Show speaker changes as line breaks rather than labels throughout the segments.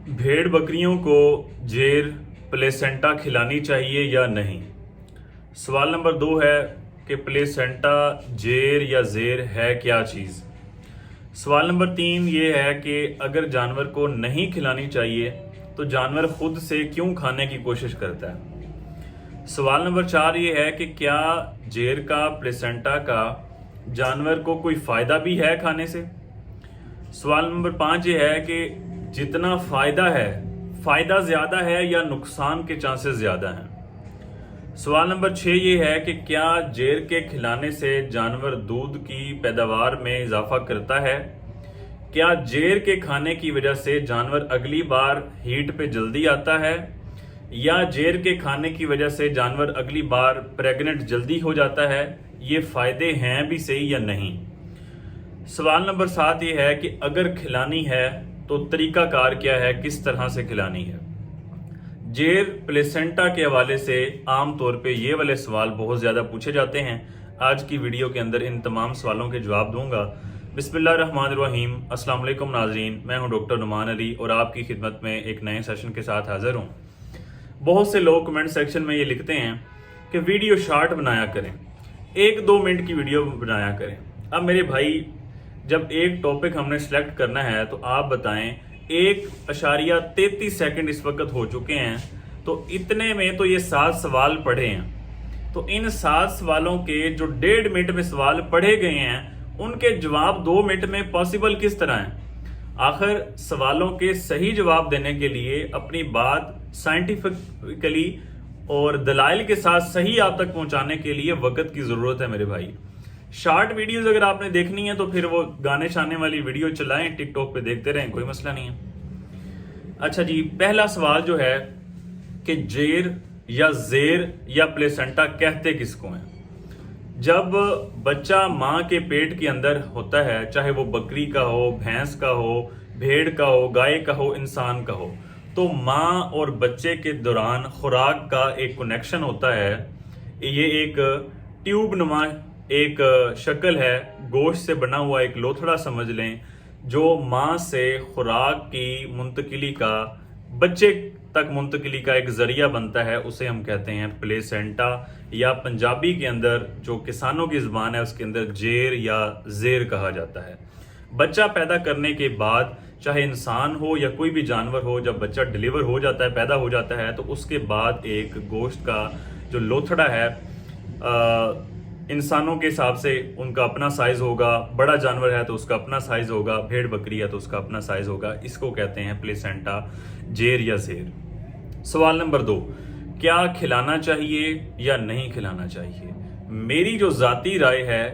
भेड़ बकरियों को जेर प्लेसेंटा खिलानी चाहिए या नहीं। सवाल नंबर 2 है कि प्लेसेंटा जेर या जेर है क्या चीज़। सवाल नंबर 3 ये है कि अगर जानवर को नहीं खिलानी चाहिए तो जानवर खुद से क्यों खाने की कोशिश करता है। सवाल नंबर 4 ये है कि क्या जेर का प्लेसेंटा का जानवर को कोई फ़ायदा भी है खाने से। सवाल नंबर 5 ये है कि जितना फ़ायदा है, फ़ायदा ज़्यादा है या नुकसान के चांसेस ज़्यादा हैं। सवाल नंबर 6 ये है कि क्या जेर के खिलाने से जानवर दूध की पैदावार में इजाफा करता है। क्या जेर के खाने की वजह से जानवर अगली बार हीट पे जल्दी आता है, या जेर के खाने की वजह से जानवर अगली बार प्रेग्नेंट जल्दी हो जाता है। ये फ़ायदे हैं भी सही या नहीं। सवाल नंबर 7 ये है कि अगर खिलानी है तो तरीकाकार क्या है, किस तरह से खिलानी है। जेर प्लेसेंटा के हवाले से आम तौर पे ये वाले सवाल बहुत ज़्यादा पूछे जाते हैं। आज की वीडियो के अंदर इन तमाम सवालों के जवाब दूंगा। बिस्मिल्लाहिर्रहमानिर्रहीम। अस्सलाम वालेकुम नाजरीन, मैं हूं डॉक्टर नुमान अली और आपकी खिदमत में एक नए सेशन के साथ हाजिर हूं। बहुत से लोग कमेंट सेक्शन में ये लिखते हैं कि वीडियो शार्ट बनाया करें, 1-2 मिनट की वीडियो बनाया करें। अब मेरे भाई, जब एक टॉपिक हमने सेलेक्ट करना है तो आप बताएं, 1.33 सेकंड इस वक्त हो चुके हैं, तो इतने में तो ये 7 सवाल पढ़े हैं। तो इन 7 सवालों के जो 1.5 मिनट में सवाल पढ़े गए हैं, उनके जवाब 2 मिनट में पॉसिबल किस तरह हैं। आखिर सवालों के सही जवाब देने के लिए अपनी बात साइंटिफिकली और दलाइल के साथ सही आप तक पहुंचाने के लिए वक्त की जरूरत है मेरे भाई। शॉर्ट वीडियोस अगर आपने देखनी है तो फिर वो गाने शाने वाली वीडियो चलाएं, टिकटॉक पे देखते रहें, कोई मसला नहीं है। अच्छा जी, पहला सवाल जो है कि जेर या जेर या प्लेसेंटा कहते किसको हैं। जब बच्चा माँ के पेट के अंदर होता है, चाहे वो बकरी का हो, भैंस का हो, भेड़ का हो, गाय का हो, इंसान का हो, तो माँ और बच्चे के दौरान खुराक का एक कनेक्शन होता है। ये एक ट्यूब नुमा एक शक्ल है, गोश्त से बना हुआ एक लोथड़ा समझ लें, जो माँ से खुराक की मुंतकिली का, बच्चे तक मुंतकिली का एक जरिया बनता है। उसे हम कहते हैं प्लेसेंटा, या पंजाबी के अंदर जो किसानों की ज़बान है उसके अंदर जेर या जेर कहा जाता है। बच्चा पैदा करने के बाद, चाहे इंसान हो या कोई भी जानवर हो, जब बच्चा डिलीवर हो जाता है, पैदा हो जाता है, तो उसके बाद एक गोश्त का जो लोथड़ा है, इंसानों के हिसाब से उनका अपना साइज होगा, बड़ा जानवर है तो उसका अपना साइज होगा, भेड़ बकरी है तो उसका अपना साइज होगा। इसको कहते हैं प्लेसेंटा, जेर या जेर। सवाल नंबर 2, क्या खिलाना चाहिए या नहीं खिलाना चाहिए। मेरी जो जाती राय है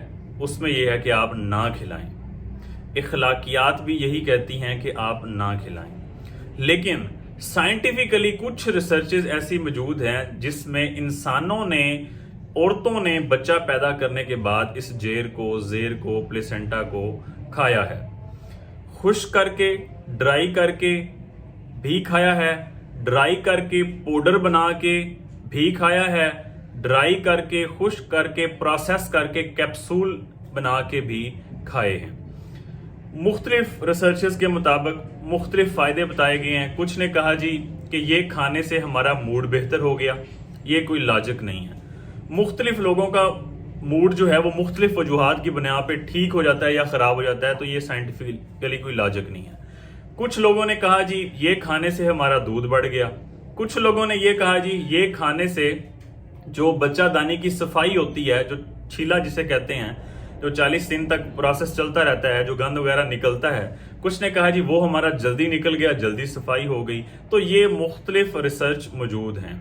उसमें यह है कि आप ना खिलाएं। इखलाकियात भी यही कहती हैं कि आप ना खिलाएं, लेकिन साइंटिफिकली कुछ रिसर्चेज ऐसी मौजूद हैं जिसमें इंसानों ने, औरतों ने बच्चा पैदा करने के बाद इस जेर को, जेर को, प्लेसेंटा को खाया है। खुश्क करके, ड्राई करके भी खाया है, ड्राई करके पाउडर बना के भी खाया है, ड्राई करके, खुश्क करके, प्रोसेस करके कैप्सूल बना के भी खाए हैं। मुख्तलिफ रिसर्चेस के मुताबिक मुख्तलिफ फ़ायदे बताए गए हैं। कुछ ने कहा जी कि ये खाने से हमारा मूड बेहतर हो गया। ये कोई लॉजिक नहीं है। मुख्तलिफ लोगों का मूड जो है वो मुख्तलिफ वजूहात की बुनियाद पे ठीक हो जाता है या ख़राब हो जाता है, तो ये साइंटिफिकली कोई लॉजिक नहीं है। कुछ लोगों ने कहा जी ये खाने से हमारा दूध बढ़ गया। कुछ लोगों ने ये कहा जी ये खाने से जो बच्चादानी की सफाई होती है, जो छीला जिसे कहते हैं, जो 40 दिन तक प्रोसेस चलता रहता है, जो गंद वगैरह निकलता है, कुछ ने कहा जी वो हमारा जल्दी निकल गया, जल्दी सफाई हो गई। तो ये मुख्तलिफ रिसर्च मौजूद हैं,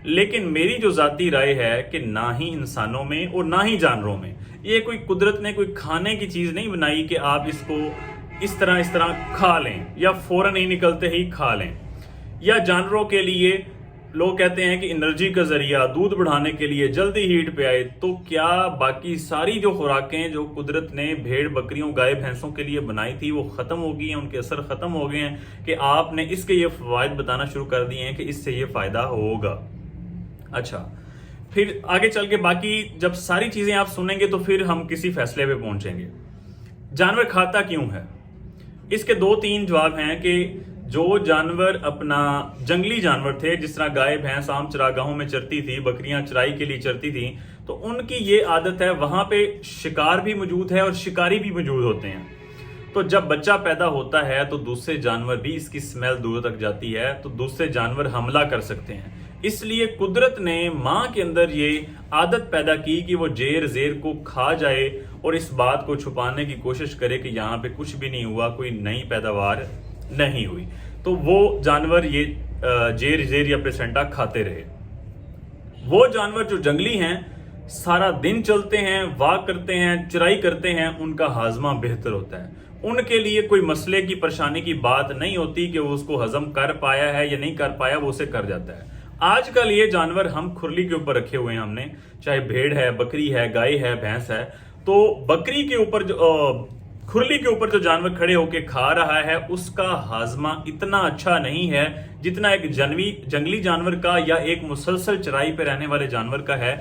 लेकिन मेरी जो जाती राय है कि ना ही इंसानों में और ना ही जानवरों में ये कोई कुदरत ने कोई खाने की चीज़ नहीं बनाई कि आप इसको इस तरह खा लें या फौरन ही निकलते ही खा लें। या जानवरों के लिए लोग कहते हैं कि एनर्जी का जरिया, दूध बढ़ाने के लिए, जल्दी हीट पे आए, तो क्या बाकी सारी जो खुराकें जो कुदरत ने भेड़ बकरियों, गाय भैंसों के लिए बनाई थी वो ख़त्म हो गई हैं, उनके असर ख़त्म हो गए हैं कि आपने इसके ये फ़वाइद बताना शुरू कर दिए हैं कि इससे ये फ़ायदा होगा। अच्छा, फिर आगे चल के बाकी जब सारी चीज़ें आप सुनेंगे तो फिर हम किसी फैसले पे पहुंचेंगे। जानवर खाता क्यों है? इसके 2-3 जवाब हैं कि जो जानवर अपना जंगली जानवर थे, जिस तरह गाय भैंस आम चरागाहों में चरती थी, बकरियां चराई के लिए चरती थी, तो उनकी ये आदत है, वहां पे शिकार भी मौजूद है और शिकारी भी मौजूद होते हैं। तो जब बच्चा पैदा होता है तो दूसरे जानवर भी, इसकी स्मेल दूर तक जाती है तो दूसरे जानवर हमला कर सकते हैं। इसलिए कुदरत ने माँ के अंदर ये आदत पैदा की कि वो जेर को खा जाए और इस बात को छुपाने की कोशिश करे कि यहाँ पे कुछ भी नहीं हुआ, कोई नई पैदावार नहीं हुई। तो वो जानवर ये जेर या प्लेसेंटा खाते रहे। वो जानवर जो जंगली हैं, सारा दिन चलते हैं, वॉक करते हैं, चराई करते हैं, उनका हाजमा बेहतर होता है। उनके लिए कोई मसले की परेशानी की बात नहीं होती कि वो उसको हजम कर पाया है या नहीं कर पाया, वो उसे कर जाता है। आजकल ये जानवर हम खुरली के ऊपर रखे हुए हैं हमने, चाहे भेड़ है, बकरी है, गाय है, भैंस है। तो बकरी के ऊपर जो खुरली के ऊपर जो जानवर खड़े होके खा रहा है, उसका हाजमा इतना अच्छा नहीं है जितना एक जंगली जानवर का या एक मुसलसल चराई पे रहने वाले जानवर का है।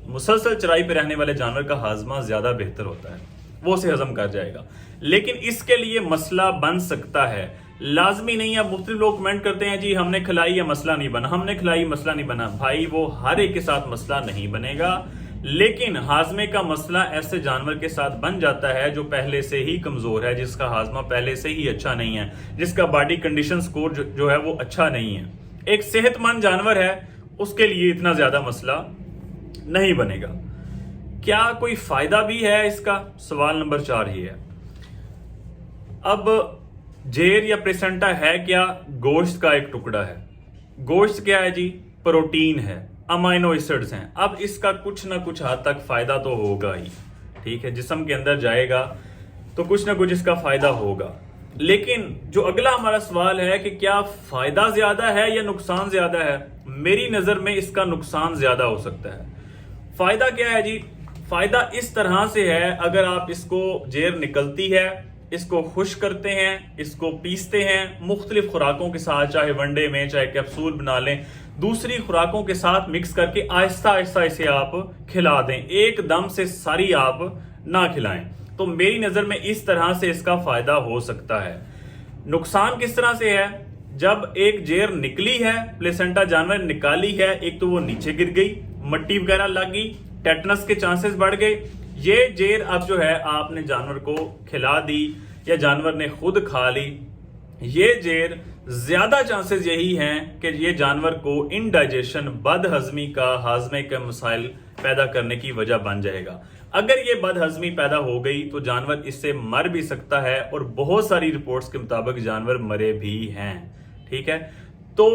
मुसलसल चराई पे रहने वाले जानवर का हाजमा ज्यादा बेहतर होता है, वो उसे हजम कर जाएगा। लेकिन इसके लिए मसला बन सकता है, लाजमी नहीं है। मुख्तलिफ लोग कमेंट करते हैं जी हमने खिलाई या मसला नहीं बना, हमने खिलाई मसला नहीं बना। भाई वो हर एक के साथ मसला नहीं बनेगा, लेकिन हाजमे का मसला ऐसे जानवर के साथ बन जाता है जो पहले से ही कमजोर है, जिसका हाजमा पहले से ही अच्छा नहीं है, जिसका बॉडी कंडीशन स्कोर जो है वो अच्छा नहीं है। एक सेहतमंद जानवर है, उसके लिए इतना ज्यादा मसला नहीं बनेगा। क्या कोई फायदा भी है इसका? सवाल नंबर 4 ही है। अब जेर या प्लेसेंटा है क्या? गोश्त का एक टुकड़ा है। गोश्त क्या है जी? प्रोटीन है, अमाइनो एसिड्स हैं। अब इसका कुछ ना कुछ हद तक फायदा तो होगा ही, ठीक है। जिस्म के अंदर जाएगा तो कुछ ना कुछ इसका फायदा होगा। लेकिन जो अगला हमारा सवाल है कि क्या फायदा ज्यादा है या नुकसान ज्यादा है? मेरी नजर में इसका नुकसान ज्यादा हो सकता है। फायदा क्या है जी? फायदा इस तरह से है, अगर आप इसको जेर निकलती है, इसको खुश करते हैं, इसको पीसते हैं मुख्तलिफ खुराकों के साथ, चाहे वनडे में, चाहे कैप्सूल बना लें, दूसरी खुराकों के साथ मिक्स करके आहिस्ता आहिस्ता इसे आप खिला दें, एकदम से सारी आप ना खिलाएं। तो मेरी नजर में इस तरह से इसका फायदा हो सकता है। नुकसान किस तरह से है? जब एक जेर निकली है, प्लेसेंटा जानवर निकाली है, एक तो वो नीचे गिर गई, मट्टी वगैरह लग गई, टेटनस के चांसेस बढ़ गए। ये जेर अब जो है आपने जानवर को खिला दी या जानवर ने खुद खा ली, ये जेर ज्यादा चांसेस यही हैं कि ये जानवर को इनडाइजेशन, बदहजमी का, हाजमे के मसाइल पैदा करने की वजह बन जाएगा। अगर ये बदहजमी पैदा हो गई तो जानवर इससे मर भी सकता है, और बहुत सारी रिपोर्ट्स के मुताबिक जानवर मरे भी हैं, ठीक है। तो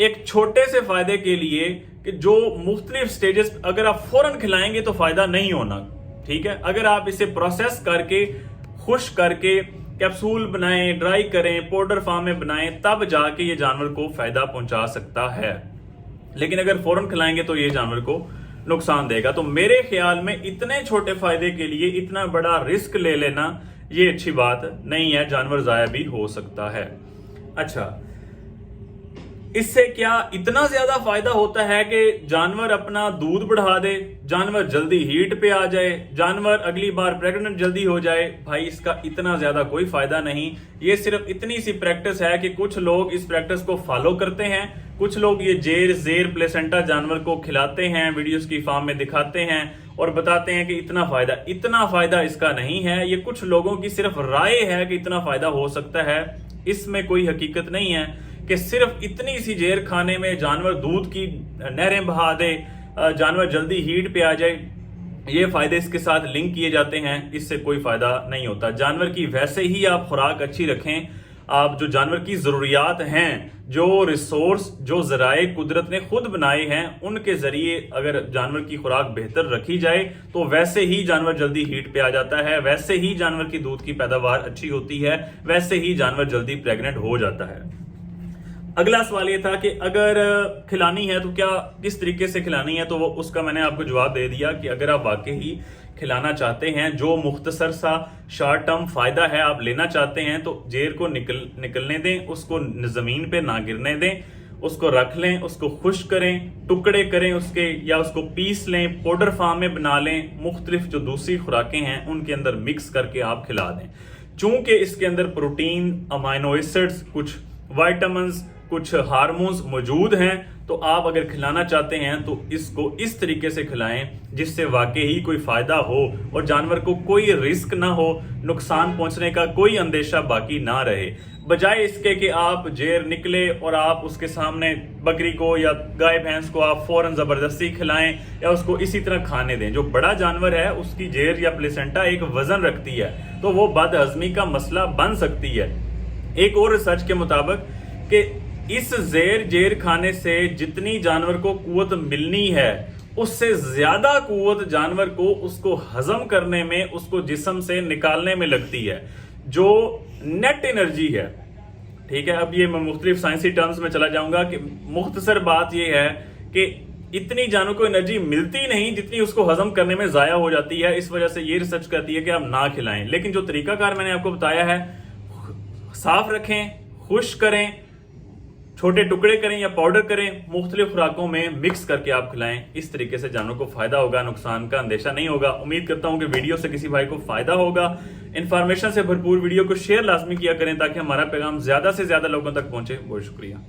एक छोटे से फायदे के लिए कि जो मुख्तलिफ स्टेजेस, अगर आप फौरन खिलाएंगे तो फायदा नहीं होना, ठीक है। अगर आप इसे प्रोसेस करके, खुश करके, कैप्सूल बनाएं, ड्राई करें, पाउडर फॉर्म में बनाएं, तब जाके ये जानवर को फायदा पहुंचा सकता है। लेकिन अगर फौरन खिलाएंगे तो ये जानवर को नुकसान देगा। तो मेरे ख्याल में इतने छोटे फायदे के लिए इतना बड़ा रिस्क ले लेना ये अच्छी बात नहीं है, जानवर जाया भी हो सकता है। अच्छा, इससे क्या इतना ज्यादा फायदा होता है कि जानवर अपना दूध बढ़ा दे, जानवर जल्दी हीट पे आ जाए, जानवर अगली बार प्रेग्नेंट जल्दी हो जाए? भाई इसका इतना ज्यादा कोई फायदा नहीं। ये सिर्फ इतनी सी प्रैक्टिस है कि कुछ लोग इस प्रैक्टिस को फॉलो करते हैं, कुछ लोग ये जेर प्लेसेंटा जानवर को खिलाते हैं, वीडियोस की फॉर्म में दिखाते हैं और बताते हैं कि इतना फायदा इसका नहीं है। ये कुछ लोगों की सिर्फ राय है कि इतना फायदा हो सकता है, इसमें कोई हकीकत नहीं है कि सिर्फ इतनी सी जेर खाने में जानवर दूध की नहरें बहा दे, जानवर जल्दी हीट पे आ जाए। ये फायदे इसके साथ लिंक किए जाते हैं, इससे कोई फायदा नहीं होता। जानवर की वैसे ही आप खुराक अच्छी रखें, आप जो जानवर की जरूरियात हैं, जो रिसोर्स, जो जराए कुदरत ने खुद बनाए हैं, उनके जरिए अगर जानवर की खुराक बेहतर रखी जाए तो वैसे ही जानवर जल्दी हीट पे आ जाता है, वैसे ही जानवर की दूध की पैदावार अच्छी होती है, वैसे ही जानवर जल्दी प्रेग्नेंट हो जाता है। अगला सवाल ये था कि अगर खिलानी है तो क्या, किस तरीके से खिलानी है? तो वो उसका मैंने आपको जवाब दे दिया कि अगर आप वाकई खिलाना चाहते हैं, जो मुख्तसर सा शॉर्ट टर्म फायदा है आप लेना चाहते हैं, तो जेर को निकलने दें, उसको जमीन पे ना गिरने दें, उसको रख लें, उसको खुश करें, टुकड़े करें उसके, या उसको पीस लें, पाउडर फॉर्म में बना लें, मुख्तलिफ जो दूसरी खुराकें हैं उनके अंदर मिक्स करके आप खिला दें। चूंकि इसके अंदर प्रोटीन, अमाइनो एसिड्स, कुछ वाइटामिन्स, कुछ हार्मोन्स मौजूद हैं, तो आप अगर खिलाना चाहते हैं तो इसको इस तरीके से खिलाएं जिससे वाकई ही कोई फायदा हो और जानवर को कोई रिस्क ना हो, नुकसान पहुंचने का कोई अंदेशा बाकी ना रहे। बजाय इसके कि आप जेर निकले और आप उसके सामने बकरी को या गाय भैंस को आप फौरन जबरदस्ती खिलाएं या उसको इसी तरह खाने दें। जो बड़ा जानवर है उसकी जेर या प्लेसेंटा एक वजन रखती है, तो वो बदहजमी का मसला बन सकती है। एक और रिसर्च के मुताबिक कि इस जेर खाने से जितनी जानवर को कुव्वत मिलनी है उससे ज्यादा कुव्वत जानवर को उसको हजम करने में, उसको जिस्म से निकालने में लगती है, जो नेट एनर्जी है। ठीक है, अब ये मैं मुख्तलिफ साइंसी टर्म्स में चला जाऊंगा कि मुख्तसर बात ये है कि इतनी जानवर को एनर्जी मिलती नहीं जितनी उसको हजम करने में जाया हो जाती है। इस वजह से ये रिसर्च कहती है कि आप ना खिलाएं। लेकिन जो तरीकाकार मैंने आपको बताया है, साफ रखें, खुश्क करें, छोटे टुकड़े करें या पाउडर करें, मुख्तलिफ खुराकों में मिक्स करके आप खिलाएं। इस तरीके से जानवर को फायदा होगा, नुकसान का अंदेशा नहीं होगा। उम्मीद करता हूं कि वीडियो से किसी भाई को फायदा होगा। इंफॉर्मेशन से भरपूर वीडियो को शेयर लाजमी किया करें ताकि हमारा पैगाम ज्यादा से ज्यादा लोगों तक पहुंचे। बहुत शुक्रिया।